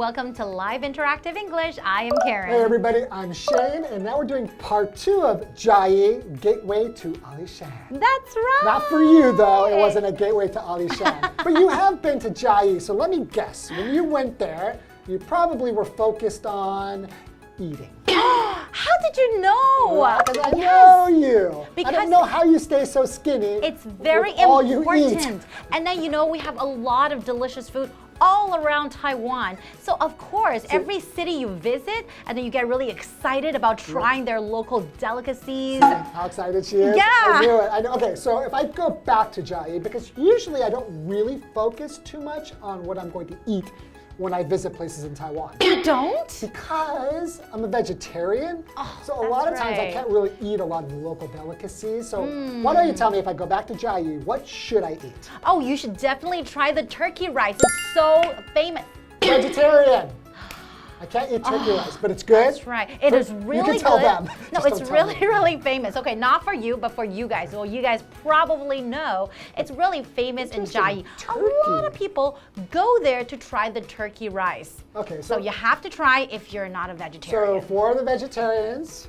welcome to Live Interactive English. I am Karen. Hey everybody, I'm Shane, and now we're doing part 2 of Chiayi, Gateway to Alishan. That's right. Not for you though, it wasn't a gateway to Alishan. But you have been to Chiayi, so let me guess. When you went there, you probably were focused on eating. How did you know? Because I know you. Because I don't know how you stay so skinny. It's very with all important. You eat. And then, we have a lot of delicious food all around Taiwan. So of course, every city you visit, and then you get really excited about trying their local delicacies. How excited she is. Yeah. I knew it. I know. Okay, so if I go back to Chiayi, because usually I don't really focus too much on what I'm going to eat when I visit places in Taiwan. You don't? Because I'm a vegetarian, so a lot of times I can't really eat a lot of the local delicacies. So why don't you tell me, if I go back to Chiayi, what should I eat? Oh, you should definitely try the turkey rice. It's so famous. Vegetarian. I can't eat turkey rice, but it's good. That's right. It is really You can tell good. them. No, Just it's don't tell really, me. really famous. Okay, not for you, but for you guys. Well, you guys probably know it's really famous in Chiayi. A lot of people go there to try the turkey rice. Okay, So you have to try if you're not a vegetarian. So for the vegetarians,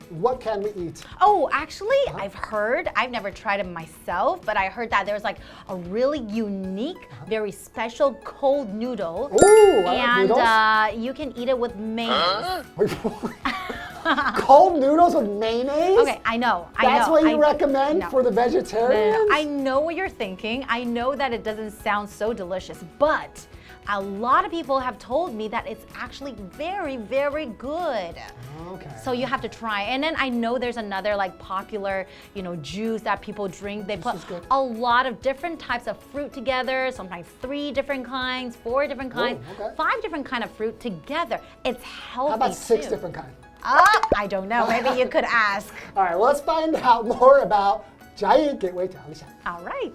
what can we eat? Oh, actually, I've never tried it myself, but I heard that there's like a really unique, very special cold noodle. Ooh, and noodles? you can eat it with mayonnaise. Cold noodles with mayonnaise? Okay, I know. That's what you recommend for the vegetarians? No. I know what you're thinking. I know that it doesn't sound so delicious, but a lot of people have told me that it's actually very, very good. Okay. So you have to try. And then I know there's another like popular, juice that people drink. They put a lot of different types of fruit together, sometimes 3 different kinds, 4 different kinds, 5 different kind of fruit together. It's healthy. How about 6 too. different kinds? I don't know. Maybe you could ask. All right, well, let's find out more about Chiayi, Gateway to Alishan. All right.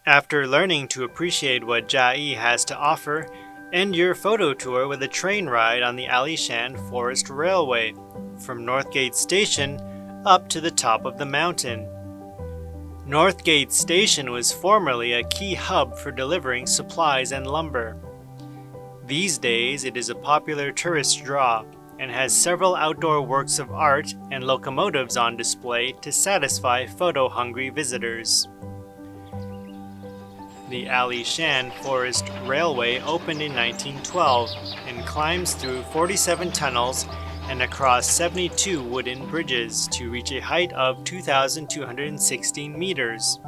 After learning to appreciate what Chiayi has to offer, end your photo tour with a train ride on the Alishan Forest Railway from Northgate Station up to the top of the mountain. Northgate Station was formerly a key hub for delivering supplies and lumber. These days, it is a popular tourist draw and has several outdoor works of art and locomotives on display to satisfy photo-hungry visitors. The Alishan Forest Railway opened in 1912 and climbs through 47 tunnels and across 72 wooden bridges to reach a height of 2,216 meters.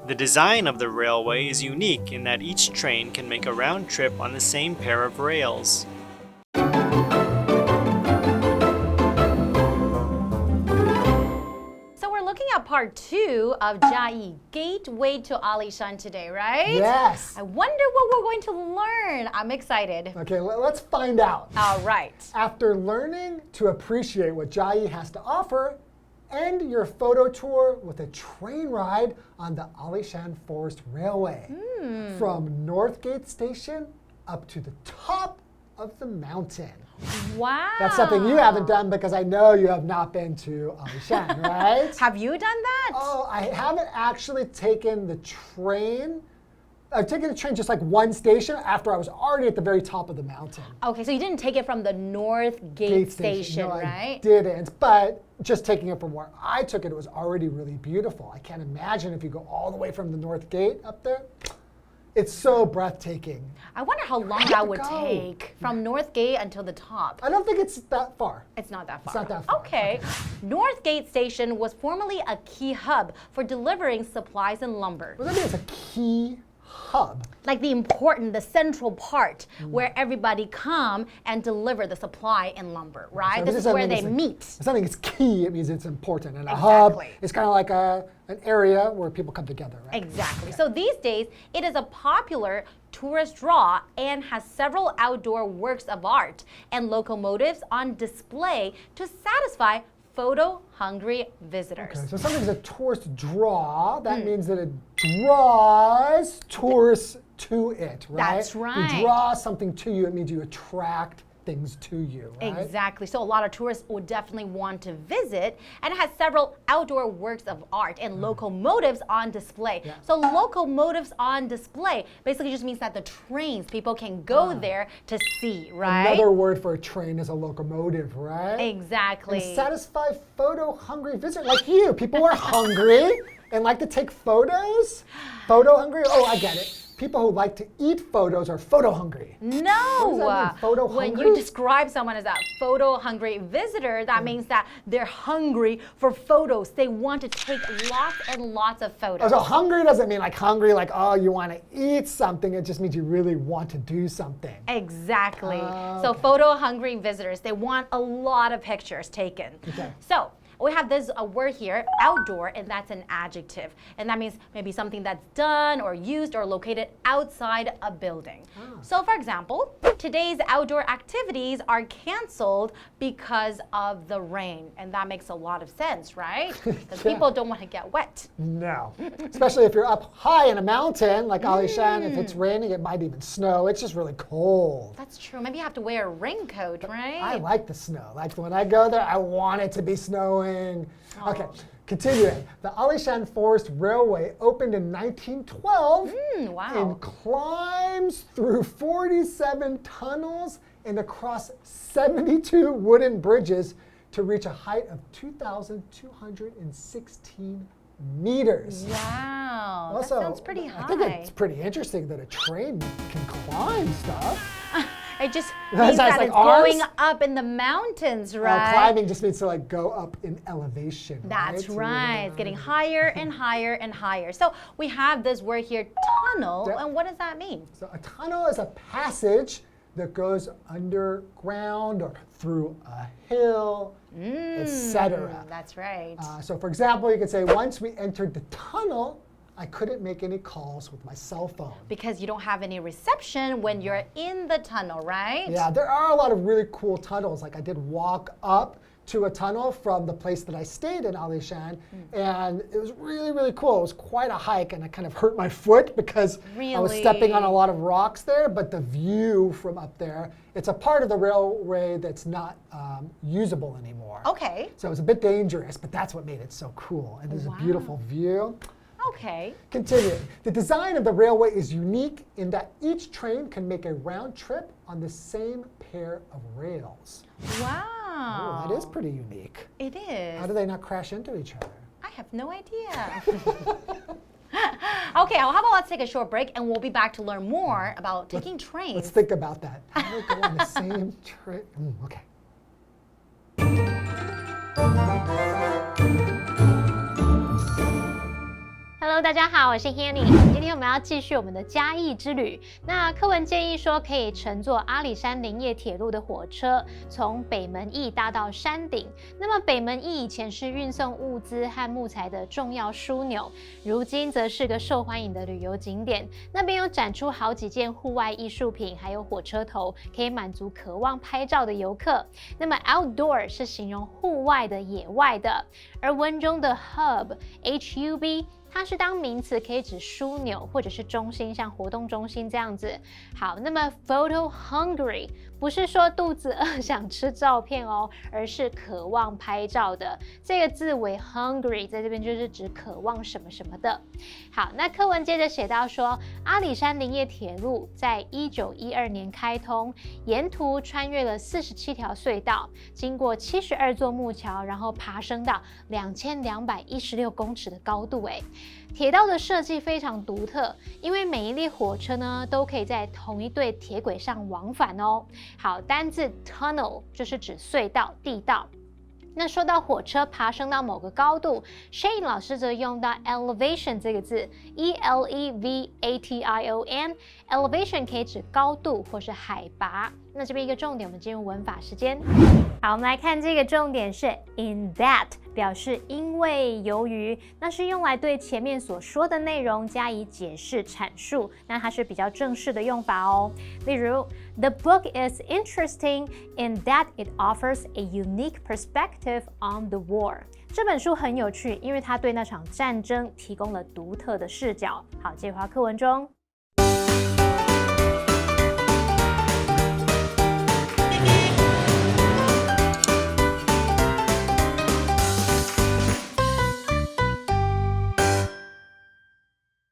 The design of the railway is unique in that each train can make a round trip on the same pair of rails. Looking at part 2 of Chiayi, Gateway to Alishan today, right? Yes. I wonder what we're going to learn. I'm excited. Okay, let's find out. All right. After learning to appreciate what Chiayi has to offer, end your photo tour with a train ride on the Alishan Forest Railway. From Northgate Station up to the top of the mountain. Wow. That's something you haven't done because I know you have not been to Alishan, right? Have you done that? Oh, I haven't actually taken the train. I've taken the train just like one station after I was already at the very top of the mountain. Okay, so you didn't take it from the Northgate Station, no, right? I didn't, but just taking it from where I took it, it was already really beautiful. I can't imagine if you go all the way from the North Gate up there. It's so breathtaking. I wonder how long that would take from Northgate until the top. I don't think it's that far. It's not that far. It's not that far. Okay. Northgate Station was formerly a key hub for delivering supplies and lumber. What does that mean? It's a key hub. Like the central part where everybody come and deliver the supply and lumber, right? So this is where they meet. If something is key, it means it's important. And a hub is kind of like an area where people come together, right? Exactly. Okay. So these days, it is a popular tourist draw and has several outdoor works of art and locomotives on display to satisfy photo-hungry visitors. Okay, so something's a tourist draw. That means that it draws tourists to it, right? That's right. You draw something to you, it means you attract things to you, right? Exactly. So a lot of tourists would definitely want to visit, and it has several outdoor works of art and locomotives on display. Yeah. So locomotives on display basically just means that the trains, people can go there to see, right? Another word for a train is a locomotive, right? Exactly. And satisfy photo-hungry visitors like you. People who are hungry and like to take photos. Photo-hungry? Oh, I get it. People who like to eat photos are photo-hungry. No. What does that mean, photo-hungry? When you describe someone as a photo-hungry visitor, that means that they're hungry for photos. They want to take lots and lots of photos. Oh, so hungry doesn't mean like hungry, like, oh, you want to eat something. It just means you really want to do something. Exactly. So photo-hungry visitors, they want a lot of pictures taken. Okay. So we have this word here, outdoor, and that's an adjective. And that means maybe something that's done or used or located outside a building. So for example, today's outdoor activities are canceled because of the rain. And that makes a lot of sense, right? Because people don't want to get wet. No. Especially if you're up high in a mountain, like Alishan, if it's raining, it might even snow. It's just really cold. That's true. Maybe you have to wear a raincoat, right? I like the snow. Like when I go there, I want it to be snowing. Okay, continuing. The Alishan Forest Railway opened in 1912 wow. and climbs through 47 tunnels and across 72 wooden bridges to reach a height of 2,216 meters. Wow, Also, that sounds pretty high. I think it's pretty interesting that a train can climb stuff. It just means that like it's arms? going up in the mountains, right? Climbing just means to like go up in elevation. That's right? right. It's getting higher and higher and higher. So we have this word here, tunnel. Yep. And what does that mean? So a tunnel is a passage that goes underground or through a hill, etc. That's right. So for example, you could say, once we entered the tunnel, I couldn't make any calls with my cell phone. Because you don't have any reception when you're in the tunnel, right? Yeah, there are a lot of really cool tunnels. Like I did walk up to a tunnel from the place that I stayed in Alishan, and it was really, really cool. It was quite a hike, and it kind of hurt my foot because I was stepping on a lot of rocks there, but the view from up there, it's a part of the railway that's not usable anymore. Okay. So it was a bit dangerous, but that's what made it so cool. And there's a beautiful view. Okay. Continuing. The design of the railway is unique in that each train can make a round trip on the same pair of rails. Wow. Oh, that is pretty unique. It is. How do they not crash into each other? I have no idea. Okay, well, how about let's take a short break and we'll be back to learn more about taking trains. Let's think about that. How do they go on the same train? Okay. Hello， 大家好，我是 Hanny。今天我们要继续我们的嘉义之旅。那课文建议说，可以乘坐阿里山林业铁路的火车，从北门驿搭到山顶。那么北门驿以前是运送物资和木材的重要枢纽，如今则是个受欢迎的旅游景点。那边有展出好几件户外艺术品，还有火车头，可以满足渴望拍照的游客。那么 outdoor 是形容户外的、野外的，而文中的 hub（HUB）。它是当名词，可以指枢纽或者是中心，像活动中心这样子。好，那么 photo hungry 不是说肚子饿想吃照片哦，而是渴望拍照的。这个字为 hungry， 在这边就是指渴望什么什么的。好，那课文接着写到说，阿里山林业铁路在1912年开通，沿途穿越了47条隧道，经过72座木桥，然后爬升到2216公尺的高度。铁道的设计非常独特，因为每一列火车呢都可以在同一对铁轨上往返哦。好，单字 tunnel 就是指隧道、地道。那说到火车爬升到某个高度 ，Shane 老师则用到 elevation 这个字 ，E-L-E-V-A-T-I-O-N。elevation 可以指高度或是海拔。那这边一个重点，我们进入文法时间。好，我们来看这个重点是 in that， 表示因为、由于，那是用来对前面所说的内容加以解释阐述，那它是比较正式的用法哦。例如 ，The book is interesting in that it offers a unique perspective on the war。这本书很有趣，因为它对那场战争提供了独特的视角。好，接回到课文中。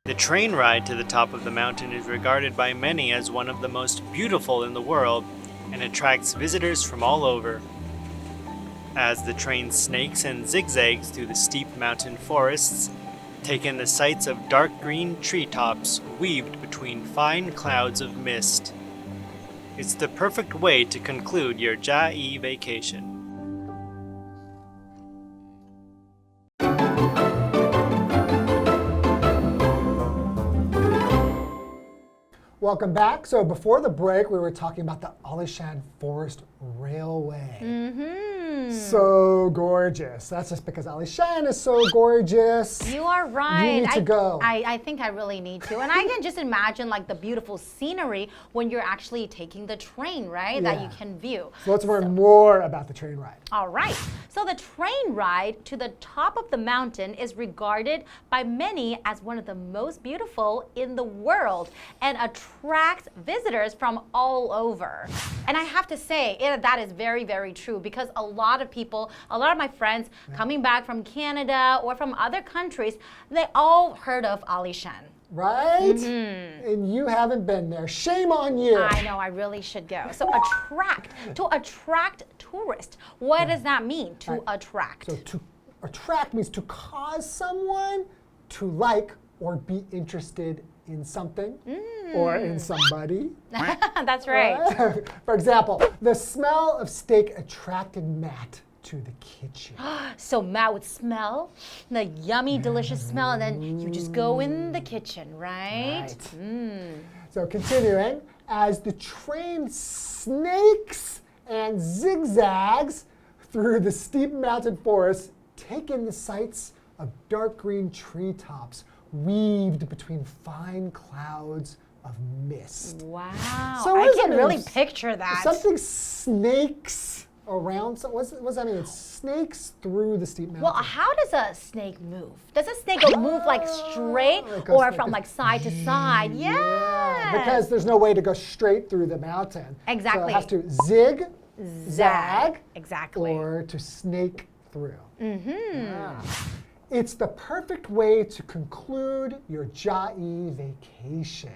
The train ride to the top of the mountain is regarded by many as one of the most beautiful in the world and attracts visitors from all over. As the train snakes and zigzags through the steep mountain forests, take in the sights of dark green treetops weaved between fine clouds of mist. It's the perfect way to conclude your Chiayi vacation. Welcome back. So before the break, we were talking about the Alishan Forest Railway. So gorgeous. That's just because Alishan is so gorgeous. You are right. You need to go. I think I really need to. And I can just imagine like the beautiful scenery when you're actually taking the train, right? That you can view. So let's learn more about the train ride. All right. So the train ride to the top of the mountain is regarded by many as one of the most beautiful in the world and attracts visitors from all over. And I have to say, that is very, very true because a lot of people, a lot of my friends coming back from Canada or from other countries, they all heard of Alishan. Right? And you haven't been there. Shame on you. I know, I really should go. So to attract tourists. What does that mean, to attract? So to attract means to cause someone to like or be interested in something or in somebody. That's right. For example, the smell of steak attracted Matt to the kitchen. So Matt would smell the yummy, delicious smell, and then you just go in the kitchen, right? So continuing, as the train snakes and zigzags through the steep mountain forest, take in the sights of dark green treetops weaved between fine clouds of mist. Wow. So I can really picture that. Something snakes around. So what does that mean? It snakes through the steep mountain. Well, how does a snake move? Does a snake move like straight or from like side to side? Yeah. Because there's no way to go straight through the mountain. Exactly. So it has to zig, zag, exactly, or to snake through. It's the perfect way to conclude your Chiayi vacation.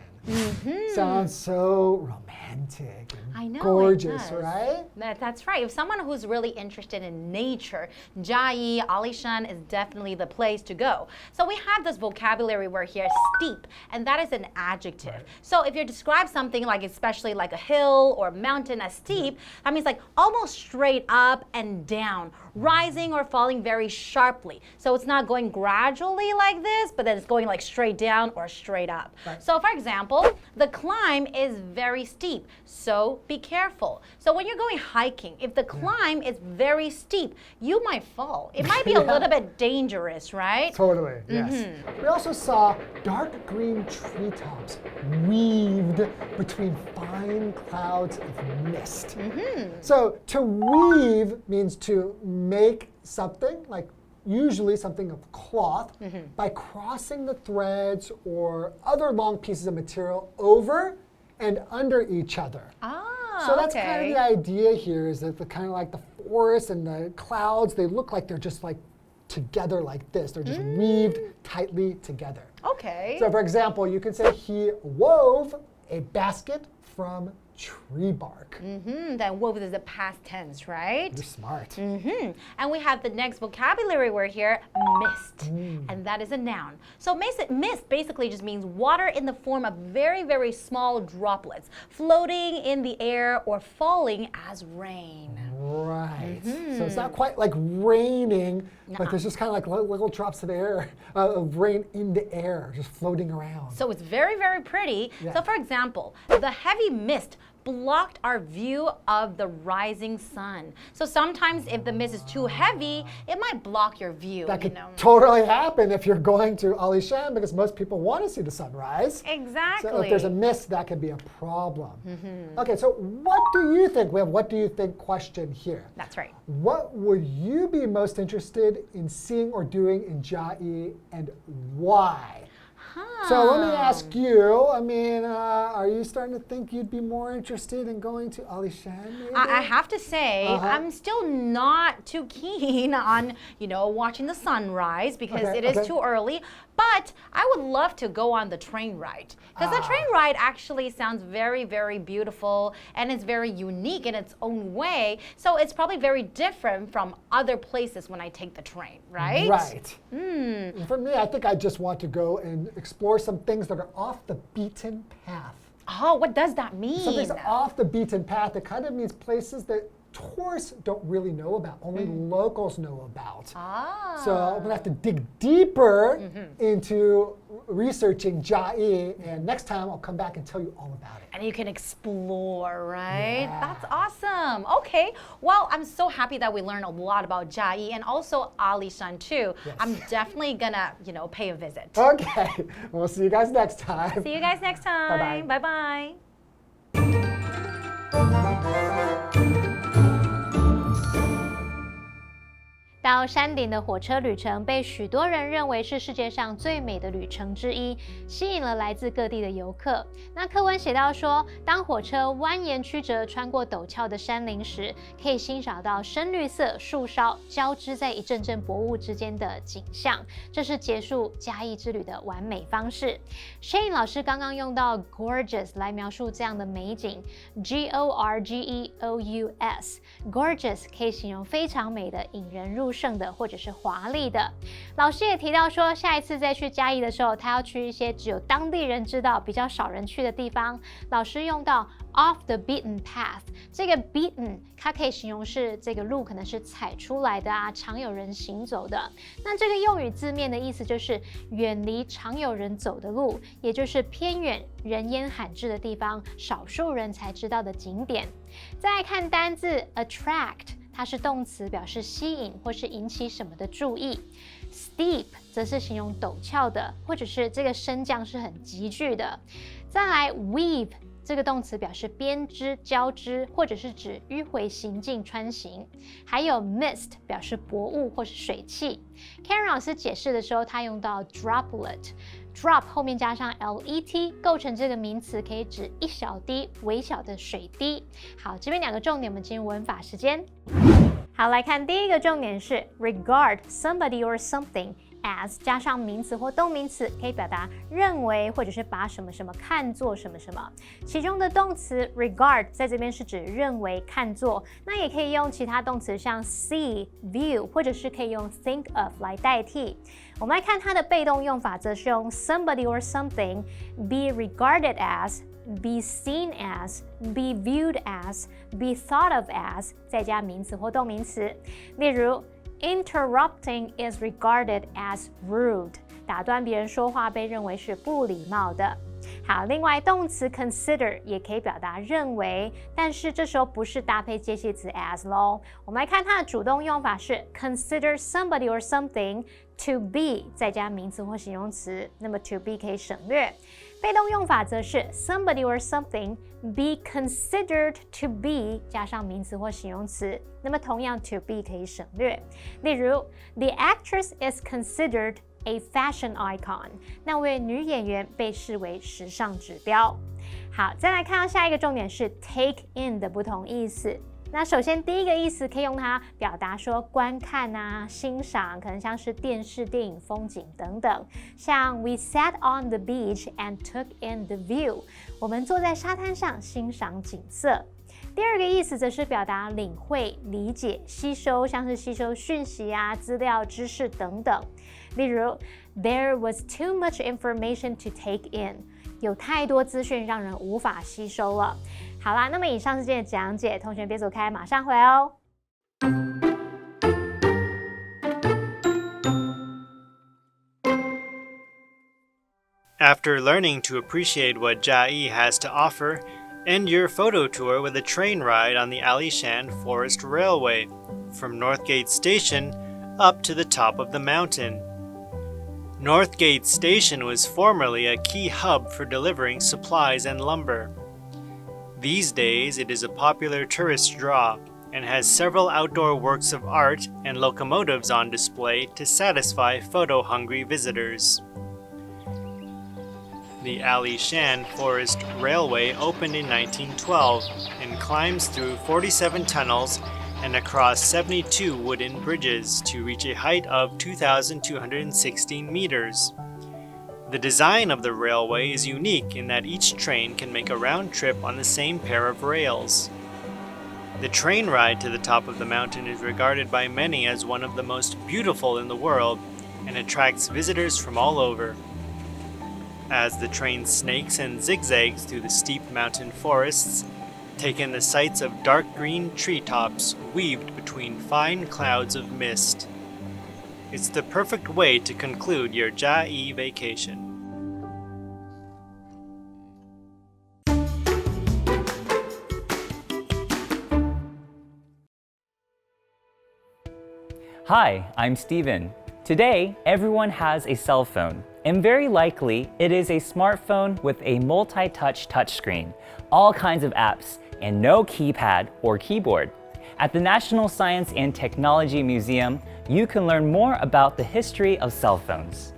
Sounds so romantic and gorgeous, right? That's right. If someone who's really interested in nature, Chiayi, Alishan is definitely the place to go. So we have this vocabulary word here, steep, and that is an adjective. So if you describe something like, especially like a hill or mountain as steep, that means like almost straight up and down, rising or falling very sharply. So it's not going gradually like this, but then it's going like straight down or straight up. So for example, the climb is very steep, so be careful. So when you're going hiking, if the climb is very steep, you might fall. It might be a little bit dangerous, right? Totally, yes. We also saw dark green treetops weaved between fine clouds of mist. So to weave means to make something, like usually something of cloth, by crossing the threads or other long pieces of material over and under each other. So that's kind of the idea here, is that the kind of like the forest and the clouds, they look like they're just like together like this. They're just weaved tightly together. Okay. So for example, you can say he wove a basket from tree bark. Then wove is the past tense, right? You're smart. And we have the next vocabulary word here, mist. And that is a noun. So mist basically just means water in the form of very, very small droplets floating in the air or falling as rain. Right. So it's not quite like raining, but there's just kind of like little drops of air, of rain in the air, just floating around. So it's very, very pretty. So for example, the heavy mist blocked our view of the rising sun. So sometimes if the mist is too heavy, it might block your view. That could totally happen if you're going to Alishan because most people want to see the sunrise. Exactly. So if there's a mist, that could be a problem. Okay, so what do you think? We have what do you think question here. That's right. What would you be most interested in seeing or doing in Chiayi and why? So let me ask you, are you starting to think you'd be more interested in going to Alishan? Maybe? I have to say, I'm still not too keen on, watching the sunrise because it is too early. But I would love to go on the train ride because the train ride actually sounds very, very beautiful and it's very unique in its own way. So it's probably very different from other places when I take the train, right? Right. For me, I think I just want to go and explore some things that are off the beaten path. Oh, what does that mean? Some things off the beaten path. It kind of means places that tourists don't really know about, only locals know about. So I'm going to have to dig deeper into researching Chiayi, and next time I'll come back and tell you all about it. And you can explore, right? Yeah. That's awesome. Okay, well, I'm so happy that we learned a lot about Chiayi and also Alishan too. Yes. I'm definitely gonna, pay a visit. Okay, we'll see you guys next time. See you guys next time. Bye-bye. Bye-bye. 到山顶的火车旅程被许多人认为是世界上最美的旅程之一，吸引了来自各地的游客。那课文写到说，当火车蜿蜒曲折穿过陡峭的山林时，可以欣赏到深绿色树梢交织在一阵阵薄雾之间的景象，这是结束嘉义之旅的完美方式。Shane 老师刚刚用到 gorgeous 来描述这样的美景 ，gorgeous，gorgeous 可以形容非常美的、引人入胜的或者是华丽的。老师也提到说，下一次再去嘉义的时候，他要去一些只有当地人知道、比较少人去的地方。老师用到 off the beaten path， 这个 beaten 它可以形容是这个路可能是踩出来的啊，常有人行走的。那这个用语字面的意思就是远离常有人走的路，也就是偏远、人烟罕至的地方，少数人才知道的景点。再来看单字 attract。它是动词，表示吸引或是引起什么的注意。Steep 则是形容陡峭的，或者是这个升降是很急剧的。再来 weave 这个动词表示编织、交织，或者是指迂回行进、穿行。还有 mist 表示薄雾或是水汽。Karen 老师解释的时候，他用到 droplet。Drop 后面加上 let 构成这个名词，可以指一小滴微小的水滴。好，这边两个重点，我们进入文法时间。好，来看第一个重点是 regard somebody or something as 加上名词或动名词，可以表达认为或者是把什么什么看作什么什么。其中的动词 regard 在这边是指认为、看作，那也可以用其他动词像 see、view 或者是可以用 think of 来代替。我们来看它的被动用法，则是用 somebody or something be regarded as。be seen as, be viewed as, be thought of as 再加名词或动名词。例如 interrupting is regarded as rude 打断别人说话被认为是不礼貌的。好，另外动词 consider 也可以表达认为，但是这时候不是搭配介系词 as 咯。我们来看它的主动用法是 consider somebody or something to be 再加名词或形容词，那么 to be 可以省略。被动用法则是 somebody or something be considered to be 加上名词或形容词，那么同样 to be 可以省略。例如 the actress is considered a fashion icon 那位女演员被视为时尚指标。好，再来看到下一个重点是 take in 的不同意思。那首先第一个意思可以用它表达说观看啊、欣赏，可能像是电视、电影、风景等等。像 We sat on the beach and took in the view 我们坐在沙滩上欣赏景色。第二个意思则是表达领会、理解、吸收，像是吸收讯息啊、资料、知识等等。例如 There was too much information to take in 有太多资讯让人无法吸收了。好啦，那么以上是今天的讲解，同学别走开，马上回来哦。After learning to appreciate what Chiayi has to offer End your photo tour with a train ride on the Alishan Forest Railway from Northgate Station up to the top of the mountain. Northgate Station was formerly a key hub for delivering supplies and lumber. These days, it is a popular tourist draw and has several outdoor works of art and locomotives on display to satisfy photo-hungry visitors. The Alishan Forest Railway opened in 1912 and climbs through 47 tunnels and across 72 wooden bridges to reach a height of 2,216 meters. The design of the railway is unique in that each train can make a round trip on the same pair of rails. The train ride to the top of the mountain is regarded by many as one of the most beautiful in the world and attracts visitors from all over. As the train snakes and zigzags through the steep mountain forests, take in the sights of dark green treetops weaved between fine clouds of mist. It's the perfect way to conclude your Chiayi vacation. Hi, I'm Stephen. Today, everyone has a cell phone, and very likely it is a smartphone with a multi-touch touchscreen, all kinds of apps, and no keypad or keyboard. At the National Science and Technology Museum, you can learn more about the history of cell phones.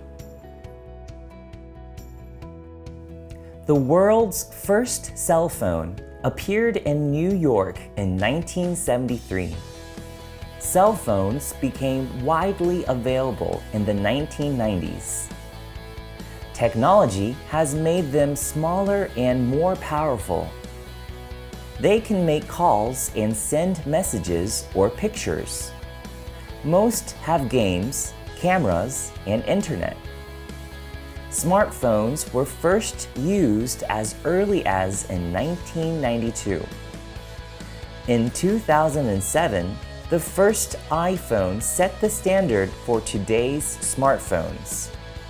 The world's first cell phone appeared in New York in 1973. Cell phones became widely available in the 1990s. Technology has made them smaller and more powerful. They can make calls and send messages or pictures. Most have games, cameras, and internet. Smartphones were first used as early as in 1992. In 2007, the first iPhone set the standard for today's smartphones.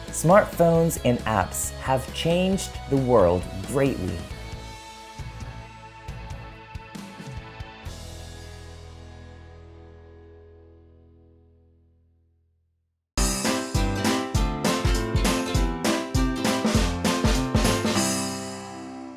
Smartphones and apps have changed the world greatly.